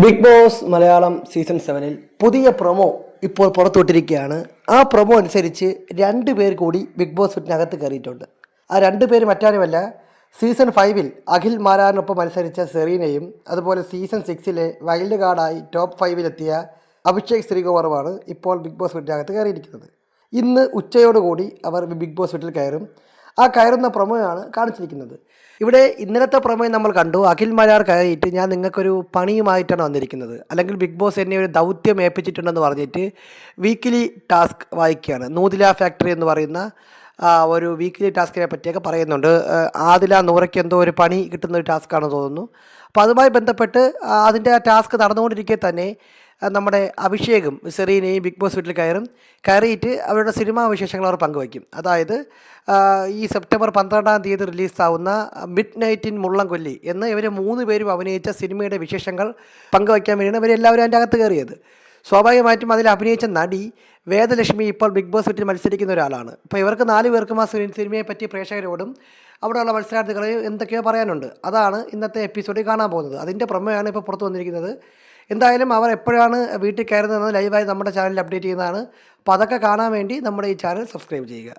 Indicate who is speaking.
Speaker 1: Big boss Malayalam season 7 പുതിയ promo ഇപ്പോൾ പുറത്തുവിട്ടിരിക്കുകയാണ്. ആ പ്രൊമോ അനുസരിച്ച് 2 പേർ കൂടി ബിഗ് ബോസ് വീട്ടിനകത്ത് കയറിയിട്ടുണ്ട്. ആ 2 പേര് മറ്റാരുമല്ല, സീസൺ 5 അഖിൽ മാരാറിനൊപ്പം മത്സരിച്ച സെറീനയും അതുപോലെ സീസൺ 6 വൈൽഡ് കാർഡായി ടോപ്പ് 5 അഭിഷേക് ശ്രീകുമാറുമാണ് ഇപ്പോൾ ബിഗ് ബോസ് വീട്ടിനകത്ത് കയറിയിരിക്കുന്നത്. ഇന്ന് ഉച്ചയോടുകൂടി അവർ ബിഗ് ബോസ് വീട്ടിൽ കയറും. ആ കയറുന്ന പ്രൊമോയാണ് കാണിച്ചിരിക്കുന്നത്. ഇവിടെ ഇന്നലത്തെ പ്രൊമോ നമ്മൾ കണ്ടു. അഖിൽ മാരാർ കയറിയിട്ട് ഞാൻ നിങ്ങൾക്കൊരു പണിയുമായിട്ടാണ് വന്നിരിക്കുന്നത്, അല്ലെങ്കിൽ ബിഗ് ബോസ് എന്നെ ഒരു ദൗത്യം ഏൽപ്പിച്ചിട്ടുണ്ടെന്ന് പറഞ്ഞിട്ട് വീക്കിലി ടാസ്ക് വായിക്കുകയാണ്. നൂതില ഫാക്ടറി എന്ന് പറയുന്ന ഒരു വീക്കിലി ടാസ്കിനെ പറ്റിയൊക്കെ പറയുന്നുണ്ട്. ആദില നൂറയ്ക്ക് എന്തോ ഒരു പണി കിട്ടുന്ന ഒരു ടാസ്ക്കാണെന്ന് തോന്നുന്നു. അപ്പോൾ അതുമായി ബന്ധപ്പെട്ട് അതിൻ്റെ ആ ടാസ്ക് നടന്നുകൊണ്ടിരിക്കെ തന്നെ നമ്മുടെ അഭിഷേകും സെറീനയും ബിഗ് ബോസ് വീട്ടിൽ കയറിയിട്ട് അവരുടെ സിനിമാ വിശേഷങ്ങൾ അവർ പങ്കുവയ്ക്കും. അതായത് ഈ സെപ്റ്റംബർ 12 റിലീസാവുന്ന മിഡ് നൈറ്റ് ഇൻ മുള്ളംകൊല്ലി എന്ന് ഇവർ 3 പേരും അഭിനയിച്ച സിനിമയുടെ വിശേഷങ്ങൾ പങ്കുവയ്ക്കാൻ വേണ്ടിയാണ് ഇവരെല്ലാവരും അതിൻ്റെ അകത്ത് കയറിയത്. സ്വാഭാവികമായിട്ടും അതിൽ അഭിനയിച്ച നടി വേദലക്ഷ്മി ഇപ്പോൾ ബിഗ് ബോസ് വീട്ടിൽ മത്സരിക്കുന്ന ഒരാളാണ്. അപ്പോൾ ഇവർക്ക് 4 പേർക്കും ആ സിനിമയെ പറ്റി പ്രേക്ഷകരോടും അവിടെയുള്ള മത്സരാർത്ഥികളെ എന്തൊക്കെയോ പറയാനുണ്ട്. അതാണ് ഇന്നത്തെ എപ്പിസോഡിൽ കാണാൻ പോകുന്നത്. അതിൻ്റെ പ്രമേയമാണ് ഇപ്പോൾ പുറത്തു വന്നിരിക്കുന്നത്. എന്തായാലും അവർ എപ്പോഴാണ് വീട്ടിൽ കയറുന്നതെന്ന് ലൈവായി നമ്മുടെ ചാനലിൽ അപ്ഡേറ്റ് ചെയ്യുന്നതാണ്. അപ്പോൾ അതൊക്കെ കാണാൻ വേണ്ടി നമ്മുടെ ഈ ചാനൽ സബ്സ്ക്രൈബ് ചെയ്യുക.